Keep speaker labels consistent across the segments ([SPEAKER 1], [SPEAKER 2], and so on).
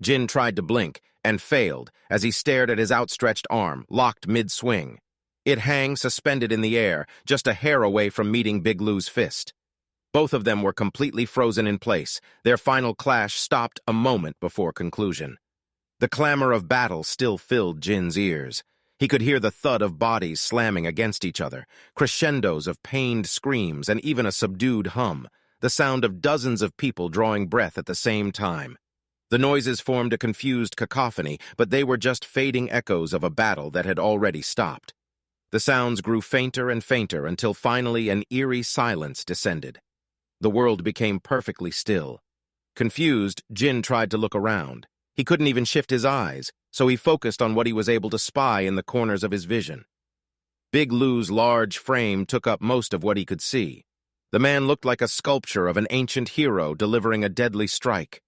[SPEAKER 1] Jin tried to blink and failed as he stared at his outstretched arm, locked mid-swing. It hung suspended in the air, just a hair away from meeting Big Lou's fist. Both of them were completely frozen in place. Their final clash stopped a moment before conclusion. The clamor of battle still filled Jin's ears. He could hear the thud of bodies slamming against each other, crescendos of pained screams, and even a subdued hum, the sound of dozens of people drawing breath at the same time. The noises formed a confused cacophony, but they were just fading echoes of a battle that had already stopped. The sounds grew fainter and fainter until finally an eerie silence descended. The world became perfectly still. Confused, Jin tried to look around. He couldn't even shift his eyes, so he focused on what he was able to spy in the corners of his vision. Big Lou's large frame took up most of what he could see. The man looked like a sculpture of an ancient hero delivering a deadly strike.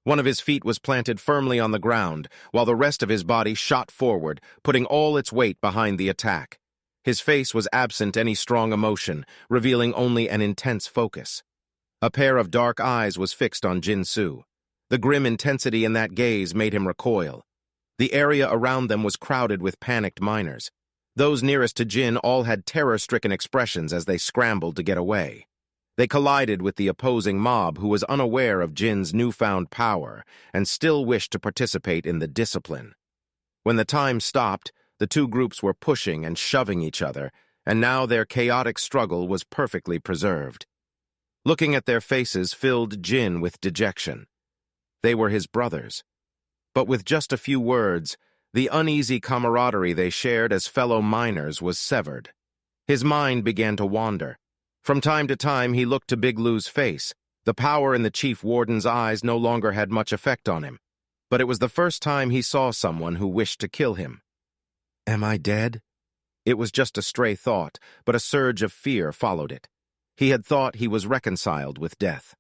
[SPEAKER 1] One of his feet was planted firmly on the ground, while the rest of his body shot forward, putting all its weight behind the attack. His face was absent any strong emotion, revealing only an intense focus. A pair of dark eyes was fixed on Jin Sou. The grim intensity in that gaze made him recoil. The area around them was crowded with panicked miners. Those nearest to Jin all had terror-stricken expressions as they scrambled to get away. They collided with the opposing mob who was unaware of Jin's newfound power and still wished to participate in the discipline. When the time stopped, the two groups were pushing and shoving each other, and now their chaotic struggle was perfectly preserved. Looking at their faces filled Jin with dejection. They were his brothers. But with just a few words, the uneasy camaraderie they shared as fellow miners was severed. His mind began to wander. From time to time, he looked to Big Lou's face. The power in the chief warden's eyes no longer had much effect on him. But it was the first time he saw someone who wished to kill him. Am I dead? It was just a stray thought, but a surge of fear followed it. He had thought he was reconciled with death.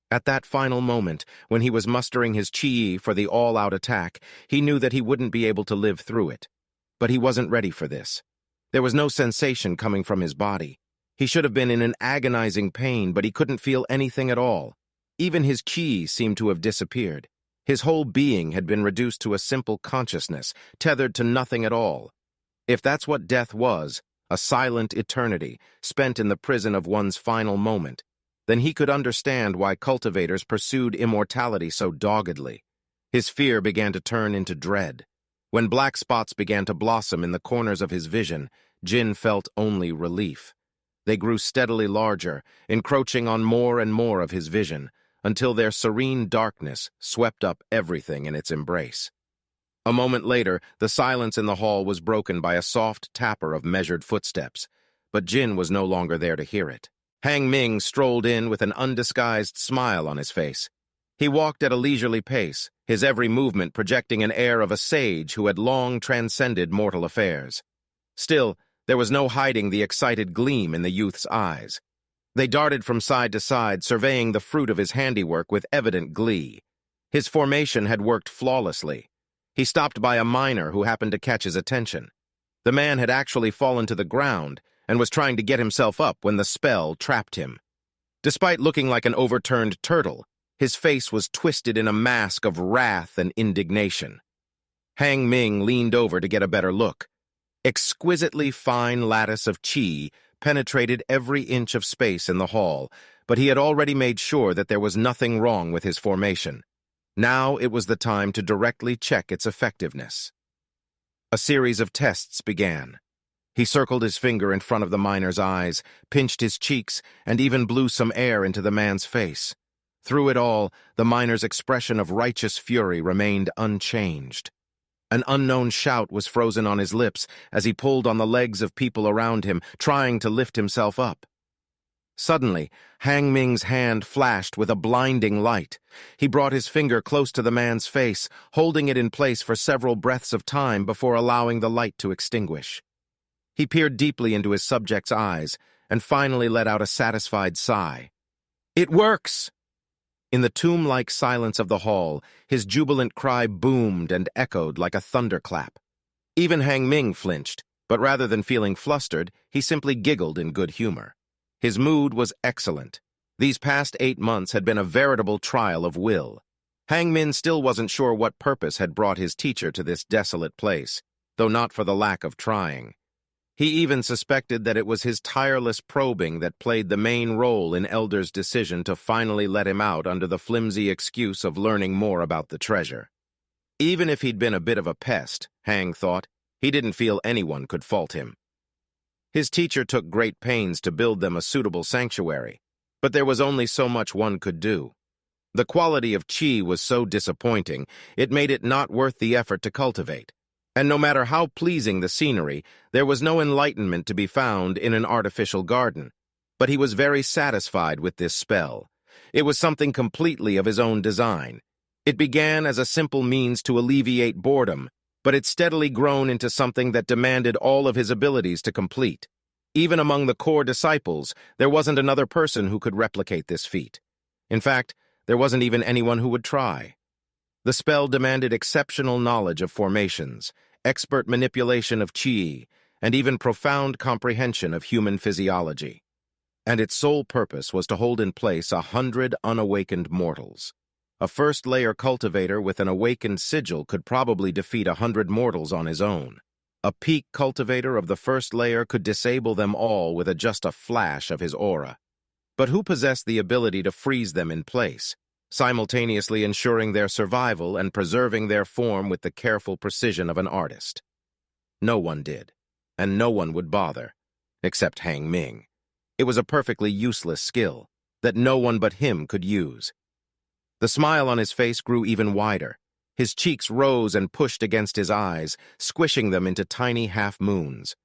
[SPEAKER 1] At that final moment, when he was mustering his chi for the all-out attack, he knew that he wouldn't be able to live through it. But he wasn't ready for this. There was no sensation coming from his body. He should have been in an agonizing pain, but he couldn't feel anything at all. Even his chi seemed to have disappeared. His whole being had been reduced to a simple consciousness, tethered to nothing at all. If that's what death was, a silent eternity, spent in the prison of one's final moment, then he could understand why cultivators pursued immortality so doggedly. His fear began to turn into dread. When black spots began to blossom in the corners of his vision, Jin felt only relief. They grew steadily larger, encroaching on more and more of his vision, until their serene darkness swept up everything in its embrace. A moment later, the silence in the hall was broken by a soft tapper of measured footsteps, but Jin was no longer there to hear it. Hang Ming strolled in with an undisguised smile on his face. He walked at a leisurely pace, his every movement projecting an air of a sage who had long transcended mortal affairs. Still, there was no hiding the excited gleam in the youth's eyes. They darted from side to side, surveying the fruit of his handiwork with evident glee. His formation had worked flawlessly. He stopped by a miner who happened to catch his attention. The man had actually fallen to the ground and was trying to get himself up when the spell trapped him. Despite looking like an overturned turtle, his face was twisted in a mask of wrath and indignation. Hang Ming leaned over to get a better look. Exquisitely fine lattice of chi penetrated every inch of space in the hall, but he had already made sure that there was nothing wrong with his formation. Now it was the time to directly check its effectiveness. A series of tests began. He circled his finger in front of the miner's eyes, pinched his cheeks, and even blew some air into the man's face. Through it all, the miner's expression of righteous fury remained unchanged. An unknown shout was frozen on his lips as he pulled on the legs of people around him, trying to lift himself up. Suddenly, Hang Ming's hand flashed with a blinding light. He brought his finger close to the man's face, holding it in place for several breaths of time before allowing the light to extinguish. He peered deeply into his subject's eyes and finally let out a satisfied sigh. "It works!" In the tomb-like silence of the hall, his jubilant cry boomed and echoed like a thunderclap. Even Hang Ming flinched, but rather than feeling flustered, he simply giggled in good humor. His mood was excellent. These past 8 months had been a veritable trial of will. Hang Min still wasn't sure what purpose had brought his teacher to this desolate place, though not for the lack of trying. He even suspected that it was his tireless probing that played the main role in Elder's decision to finally let him out under the flimsy excuse of learning more about the treasure. Even if he'd been a bit of a pest, Hang thought, he didn't feel anyone could fault him. His teacher took great pains to build them a suitable sanctuary, but there was only so much one could do. The quality of qi was so disappointing, it made it not worth the effort to cultivate. And no matter how pleasing the scenery, there was no enlightenment to be found in an artificial garden. But he was very satisfied with this spell. It was something completely of his own design. It began as a simple means to alleviate boredom, but it's steadily grown into something that demanded all of his abilities to complete. Even among the core disciples, there wasn't another person who could replicate this feat. In fact, there wasn't even anyone who would try. The spell demanded exceptional knowledge of formations, expert manipulation of qi, and even profound comprehension of human physiology. And its sole purpose was to hold in place 100 unawakened mortals. A first-layer cultivator with an awakened sigil could probably defeat 100 mortals on his own. A peak cultivator of the first layer could disable them all with just a flash of his aura. But who possessed the ability to freeze them in place, simultaneously ensuring their survival and preserving their form with the careful precision of an artist? No one did, and no one would bother, except Hang Ming. It was a perfectly useless skill that no one but him could use. The smile on his face grew even wider. His cheeks rose and pushed against his eyes, squishing them into tiny half-moons.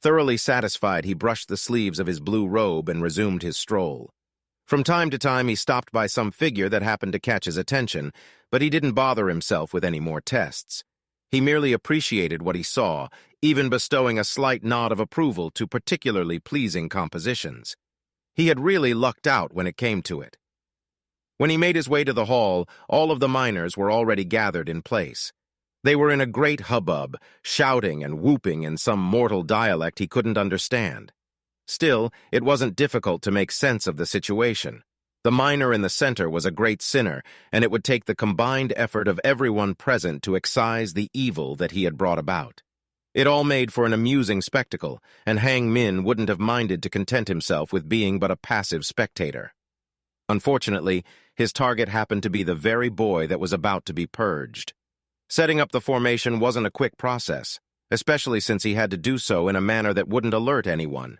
[SPEAKER 1] Thoroughly satisfied, he brushed the sleeves of his blue robe and resumed his stroll. From time to time, he stopped by some figure that happened to catch his attention, but he didn't bother himself with any more tests. He merely appreciated what he saw, even bestowing a slight nod of approval to particularly pleasing compositions. He had really lucked out when it came to it. When he made his way to the hall, all of the miners were already gathered in place. They were in a great hubbub, shouting and whooping in some mortal dialect he couldn't understand. Still, it wasn't difficult to make sense of the situation. The miner in the center was a great sinner, and it would take the combined effort of everyone present to excise the evil that he had brought about. It all made for an amusing spectacle, and Hang Min wouldn't have minded to content himself with being but a passive spectator. Unfortunately, his target happened to be the very boy that was about to be purged. Setting up the formation wasn't a quick process, especially since he had to do so in a manner that wouldn't alert anyone.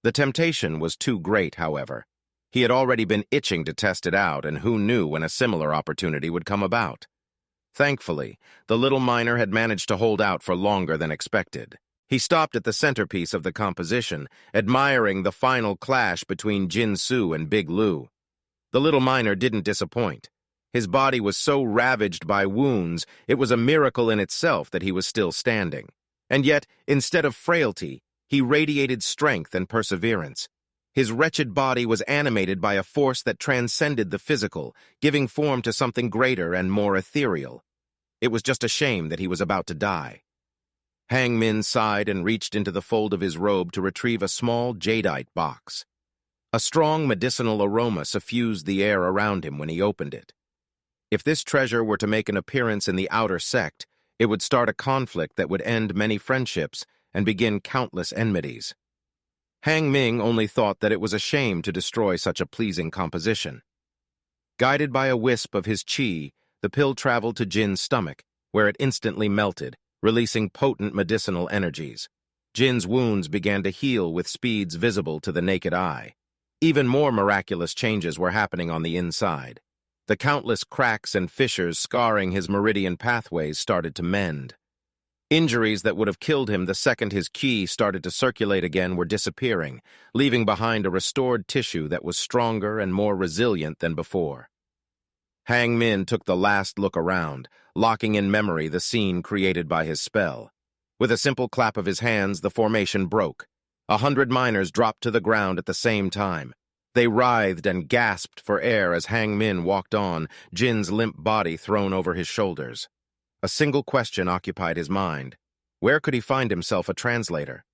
[SPEAKER 1] The temptation was too great, however. He had already been itching to test it out, and who knew when a similar opportunity would come about. Thankfully, the little miner had managed to hold out for longer than expected. He stopped at the centerpiece of the composition, admiring the final clash between Jin Sou and Big Lu. The little miner didn't disappoint. His body was so ravaged by wounds, it was a miracle in itself that he was still standing. And yet, instead of frailty, he radiated strength and perseverance. His wretched body was animated by a force that transcended the physical, giving form to something greater and more ethereal. It was just a shame that he was about to die. Hang Min sighed and reached into the fold of his robe to retrieve a small jadeite box. A strong medicinal aroma suffused the air around him when he opened it. If this treasure were to make an appearance in the outer sect, it would start a conflict that would end many friendships and begin countless enmities. Hang Ming only thought that it was a shame to destroy such a pleasing composition. Guided by a wisp of his qi, the pill traveled to Jin's stomach, where it instantly melted, releasing potent medicinal energies. Jin's wounds began to heal with speeds visible to the naked eye. Even more miraculous changes were happening on the inside. The countless cracks and fissures scarring his meridian pathways started to mend. Injuries that would have killed him the second his qi started to circulate again were disappearing, leaving behind a restored tissue that was stronger and more resilient than before. Hang Min took the last look around, locking in memory the scene created by his spell. With a simple clap of his hands, the formation broke. 100 miners dropped to the ground at the same time. They writhed and gasped for air as Hang Min walked on, Jin's limp body thrown over his shoulders. A single question occupied his mind. Where could he find himself a translator?